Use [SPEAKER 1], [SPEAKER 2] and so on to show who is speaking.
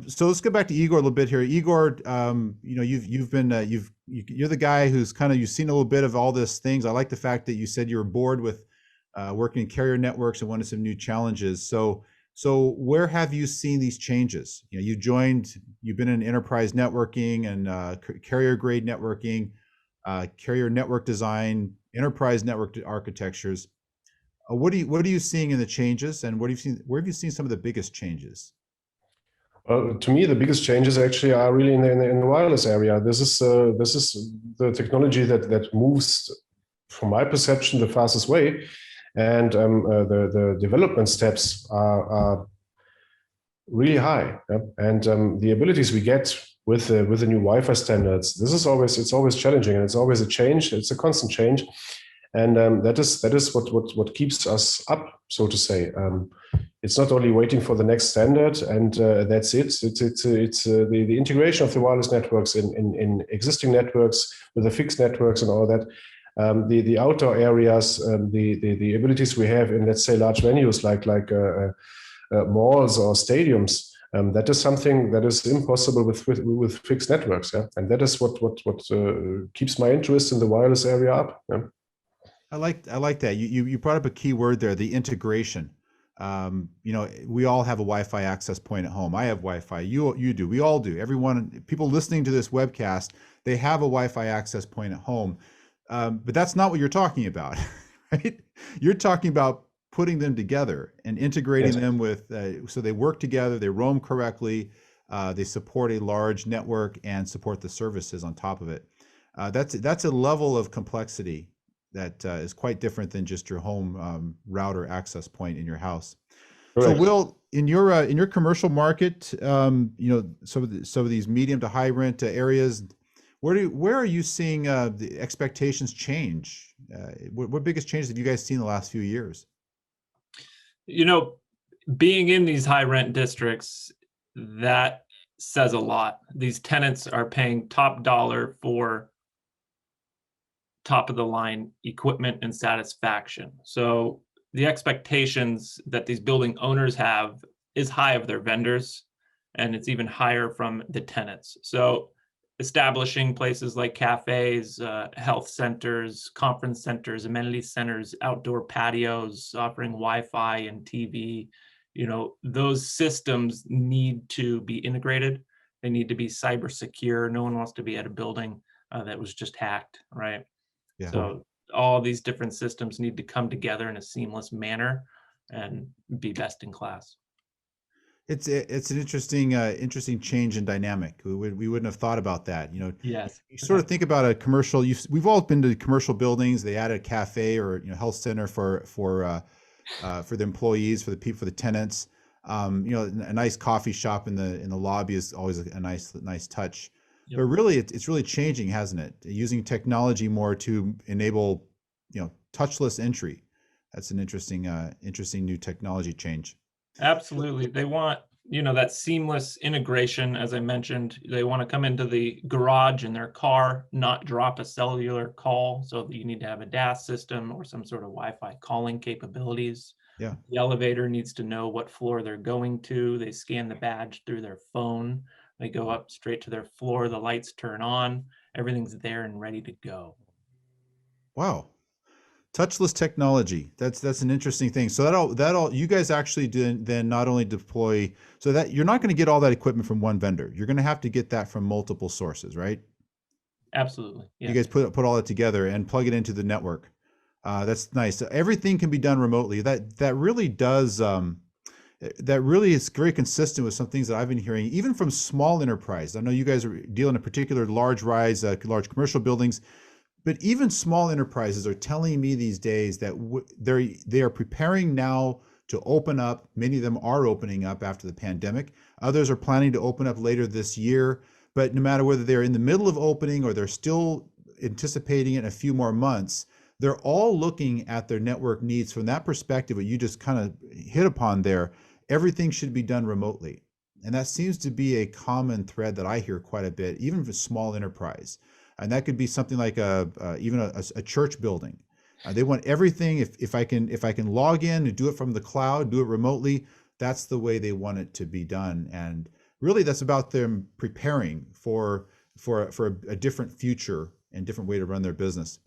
[SPEAKER 1] So let's go back to Igor a little bit here. Igor, you're the guy who's you've seen a little bit of all these things. I like the fact that you said you were bored with working in carrier networks and wanted some new challenges. So where have you seen these changes? You've been in enterprise networking and carrier grade networking, carrier network design, enterprise network architectures. What are you seeing in the changes, and where have you seen some of the biggest changes?
[SPEAKER 2] To me, the biggest changes actually are really in the wireless area. This is the technology that moves, from my perception, the fastest way, and the development steps are really high. Yeah? And the abilities we get with the new Wi-Fi standards, it's always challenging, and it's always a change. It's a constant change, and that is what keeps us up, so to say. It's not only waiting for the next standard and that's it. It's the integration of the wireless networks in existing networks with the fixed networks and all that. The outdoor areas, the abilities we have in, let's say, large venues like malls or stadiums. That is something that is impossible with fixed networks. Yeah? And that is what keeps my interest in the wireless area up. Yeah?
[SPEAKER 1] I like that. You brought up a key word there, the integration. We all have a Wi-Fi access point at home. I have Wi-Fi. You do. We all do. Everyone, people listening to this webcast, they have a Wi-Fi access point at home. But that's not what you're talking about, right? You're talking about putting them together and integrating them with, so they work together, they roam correctly, they support a large network and support the services on top of it. That's a level of complexity that is quite different than just your home router access point in your house. Correct. So, Will, in your commercial market, some of these medium to high rent areas, where are you seeing the expectations change? What biggest changes have you guys seen in the last few years?
[SPEAKER 3] Being in these high rent districts, that says a lot. These tenants are paying top dollar for top of the line equipment and satisfaction. So the expectations that these building owners have is high of their vendors, and it's even higher from the tenants. So establishing places like cafes, health centers, conference centers, amenity centers, outdoor patios, offering Wi-Fi and TV, those systems need to be integrated. They need to be cyber secure. No one wants to be at a building that was just hacked, right? Yeah. So all these different systems need to come together in a seamless manner and be best in class.
[SPEAKER 1] It's an interesting change in dynamic. We wouldn't have thought about that.
[SPEAKER 3] Yes.
[SPEAKER 1] You sort of think about a commercial. We've all been to commercial buildings. They add a cafe or health center for the employees, for the people, for the tenants. A nice coffee shop in the lobby is always a nice touch. Yep. But really, it's really changing, hasn't it? Using technology more to enable, touchless entry. That's an interesting new technology change.
[SPEAKER 3] Absolutely. They want, that seamless integration, as I mentioned. They want to come into the garage in their car, not drop a cellular call. So you need to have a DAS system or some sort of Wi-Fi calling capabilities.
[SPEAKER 1] Yeah.
[SPEAKER 3] The elevator needs to know what floor they're going to. They scan the badge through their phone. They go up straight to their floor. The lights turn on. Everything's there and ready to go.
[SPEAKER 1] Wow. Touchless technology. That's an interesting thing. So that'll you guys actually then not only deploy, so that you're not going to get all that equipment from one vendor. You're going to have to get that from multiple sources, right?
[SPEAKER 3] Absolutely. Yes.
[SPEAKER 1] You guys put all that together and plug it into the network. That's nice. So everything can be done remotely. That really does. That really is very consistent with some things that I've been hearing, even from small enterprise. I know you guys are dealing in particular large large commercial buildings. But even small enterprises are telling me these days that they are preparing now to open up. Many of them are opening up after the pandemic. Others are planning to open up later this year. But no matter whether they're in the middle of opening or they're still anticipating it in a few more months, they're all looking at their network needs from that perspective. What you just kind of hit upon there, everything should be done remotely. And that seems to be a common thread that I hear quite a bit, even for small enterprise. And that could be something like even a church building. They want everything. If I can log in and do it from the cloud, do it remotely, that's the way they want it to be done. And really, that's about them preparing for a different future and different way to run their business.